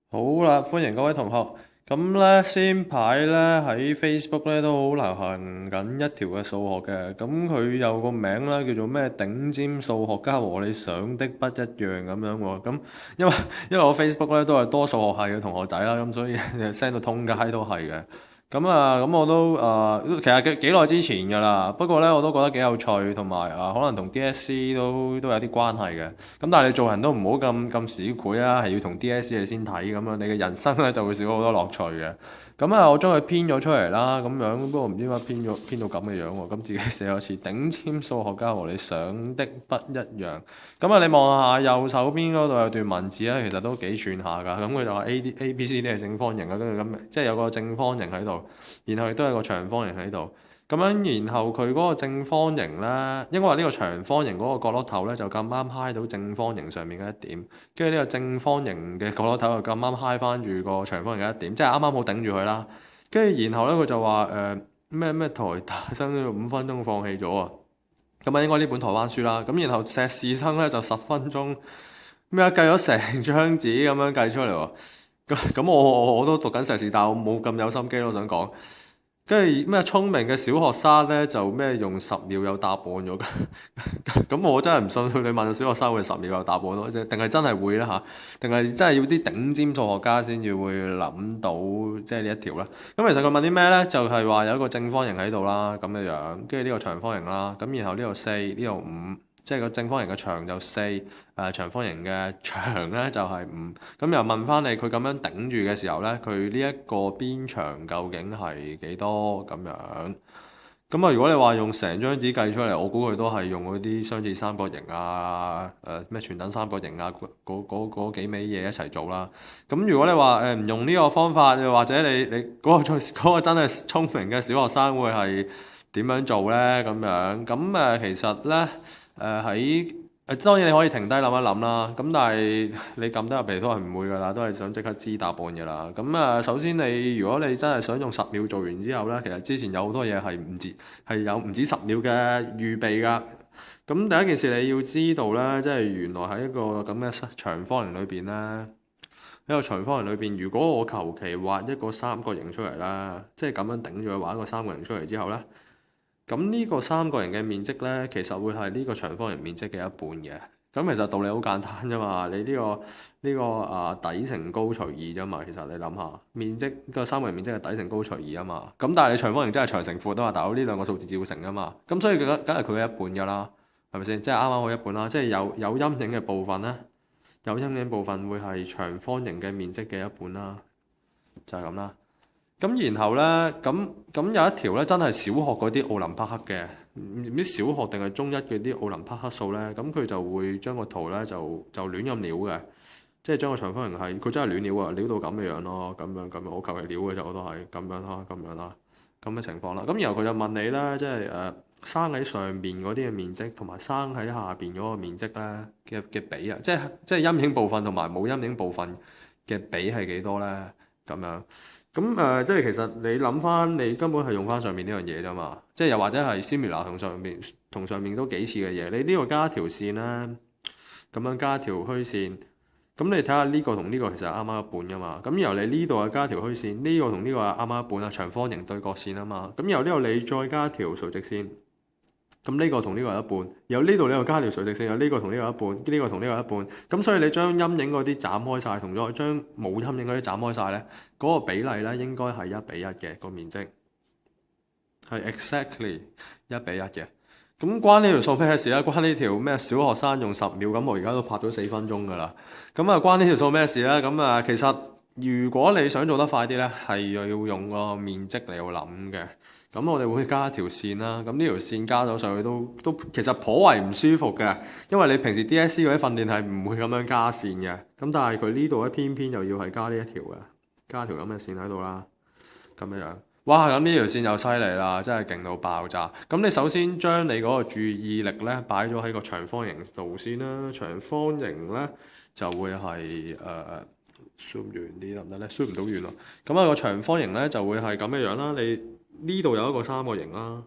好啦，歡迎各位同學。咁咧，先排咧喺 Facebook 咧都好流行緊一條嘅數學嘅。咁佢有個名啦，叫做咩頂尖數學家和你想的不一樣咁樣喎。咁因為我 Facebook 咧都係多數學系嘅同學仔啦，咁所以 send 到通街都係嘅。咁我都其實幾耐之前㗎啦。不過咧，我都覺得幾有趣，同埋可能同 DSE 都有啲關係嘅。咁但係你做人都唔好咁市儈啊，係要同 DSE 你先睇咁樣，你嘅人生咧就會少好多樂趣嘅。我將佢編咗出嚟啦，咁樣不過唔知點解編到咁嘅樣喎。咁自己寫咗次頂尖數學家和你想的不一樣。你望下右手邊嗰度有段文字咧，其實都幾串下㗎。咁佢就話 A B C D 係正方形啊，跟住咁即係有個正方形喺度，然後亦都有個長方形喺度。然後佢嗰個正方形呢，應該話呢個長方形嗰個角落頭呢，就咁啱揩到正方形上面嘅一點，跟住呢個正方形嘅角落頭又咁啱揩翻住個長方形嘅一點，即係啱啱好頂住佢啦。然後呢，佢就話咩台大生要5分鐘放棄咗啊！應該呢本台灣書啦。然後碩士生呢，就10分鐘計咗成張紙咁樣計出嚟喎。我都讀緊碩士，但我冇咁有心機咯，我想講。跟住聰明嘅小學生呢，就用10秒有答案咗。咁我真係唔信你問到小學生會10秒有答案咯，定係真係會咧嚇？定係真係要啲頂尖數學家先至會諗到即係呢一條咧？其實佢問啲咩呢？就係話有一個正方形喺度啦，咁嘅樣，跟住呢個長方形啦，然後呢度4，呢度5。即係個正方形嘅長就4，長方形嘅長咧就係5。咁又問翻你，佢咁樣頂住嘅時候咧，佢呢一個邊長究竟係幾多咁樣？如果你話用成張紙計出嚟，我估佢都係用嗰啲雙子三角形啊，咩全等三角形啊，嗰幾味嘢一齊做啦。如果你話唔用呢個方法，又或者你嗰個真係聰明嘅小學生會係點樣做咧？咁樣其實咧。當然你可以停低諗一諗啦，但係你撳得入嚟都係唔會噶啦，都係想即刻知答案噶啦。首先如果你真係想用10秒做完之後呢，其實之前有好多嘢係有唔止10秒嘅預備噶。第一件事你要知道呢，即係原來喺一個咁嘅長方形裏邊呢，喺個長方形裏邊，如果我求其畫一個三角形出嚟啦，即係咁樣頂住去畫一個三角形出嚟之後呢。咁呢個三角形嘅面積呢，其實會係呢個長方形面積嘅一半嘅。其實道理好簡單啫嘛，你呢個底乘高除2啫嘛。其實你諗下，個三角形面積係底乘高除2啊嘛。但係你長方形真係長乘闊啊嘛，大佬呢兩個數字照成啊嘛。所以梗係佢嘅一半㗎啦，係咪先？即係啱啱好一半啦。即係有陰影嘅部分呢，有陰影部分會係長方形嘅面積嘅一半啦，就係咁啦。然後呢，咁有一條呢，真係小學嗰啲奧林匹克嘅，唔知小學定係中一嘅啲奧林匹克數呢，咁佢就會將個圖呢，就亂咁撩嘅，即係將個長方形係佢真係亂撩啊，撩到咁嘅樣咯，咁樣我求其撩嘅就我都係咁樣啦，咁嘅情況啦。然後佢就問你啦，即係生喺上邊嗰啲嘅面積同埋生喺下邊嗰個面積呢嘅比啊，即係陰影部分同埋冇陰影部分嘅比係幾多呢？咁樣。即係其實你諗翻，你根本係用翻上面呢樣嘢啫嘛。即係又或者係 similar 同上面都幾似嘅嘢。你呢個加條線啦，咁樣加條虛線。咁你睇下呢個同呢個其實係啱啱一半噶嘛。然後你呢度係加條虛線，呢個同呢個係啱啱一半啊，長方形對角線啊嘛。然後呢度你再加條垂直線。咁呢個同呢個係一半，然後呢度你又加條垂直線，有呢個同呢個一半，呢個同呢個一半，咁所以你將陰影嗰啲斬開晒，同咗將冇陰影嗰啲斬開晒呢，嗰個比例呢應該係1比1嘅個面積，係 exactly 1比1嘅。咁關呢條數咩事咧？關呢條咩小學生用10秒，咁我而家都拍咗4分鐘噶啦。關呢條數咩事呢？其實如果你想做得快啲呢，係要用個面積嚟去諗嘅。我哋會加一條線啦。呢條線加咗上去都其實頗為唔舒服嘅，因為你平時 DSE 嗰啲訓練係唔會咁樣加線嘅。但係佢呢度咧偏偏又要係加呢一條嘅，加條咁嘅線喺度啦，咁樣。哇！咁呢條線又犀利啦，真係勁到爆炸。你首先將你嗰個注意力咧擺咗喺個長方形度先啦。長方形咧就會係zoom 遠啲得唔得咧？zoom 唔到遠咯。個長方形咧就會係咁嘅樣啦。你呢度有一個三角形啦，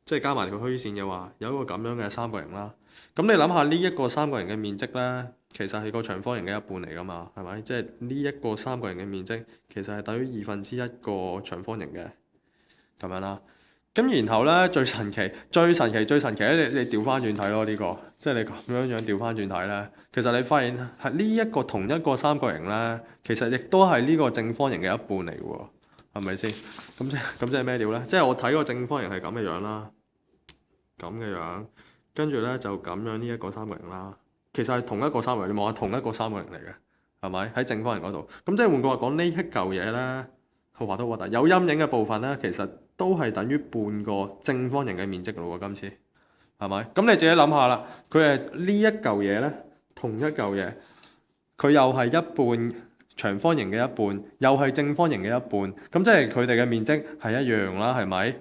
即係加埋條虛線嘅話，有一個咁樣嘅三角形啦。你諗下呢一個三角形嘅面積咧，其實係個長方形嘅一半嚟㗎嘛，係咪？即係呢一個三角形嘅面積其實係等於1/2個長方形嘅咁樣啦。咁然後咧最神奇咧，你調翻轉睇咯呢個，即係你咁樣調翻轉睇咧，其實你發現係呢一個同一個三角形咧，其實亦都係呢個正方形嘅一半嚟嘅喎，係咪先？咁即係咩料咧？即係我睇個正方形係咁嘅樣啦，咁嘅樣，跟住咧就咁樣呢一個三角形啦，其實係同一個三角形，你望下同一個三角形嚟嘅，係咪？喺正方形嗰度，咁即係換句話講，呢一嚿嘢咧，我話都核突，有陰影嘅部分咧，其實都係等於半個正方形嘅面積㗎喎，今次係咪？咁你自己諗下啦，佢係呢一嚿嘢咧，同一嚿嘢，佢又係一半長方形嘅一半，又係正方形嘅一半，咁即係佢哋嘅面積係一樣啦，係咪？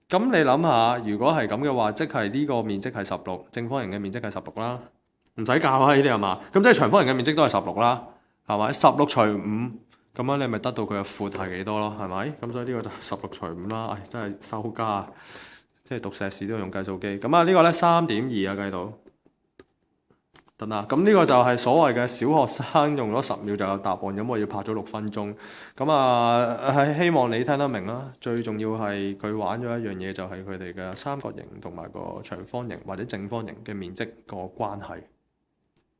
咁你諗下，如果係咁嘅話，即係呢個面積係16，正方形嘅面積係16啦，唔使教啊呢啲係嘛？咁即係長方形嘅面積都係16啦，係咪？16除5。咁樣你咪得到佢嘅闊係幾多咯，係咪？咁所以呢個就16除5啦，唉，真係收家，即係讀碩士都要用計數機。咁啊呢個咧3.2啊計到，得啦。咁呢個就係所謂嘅小學生用咗10秒就有答案，咁我要拍咗6分鐘。咁啊係希望你聽得明啦。最重要係佢玩咗一樣嘢，就係佢哋嘅三角形同埋個長方形或者正方形嘅面積個關係。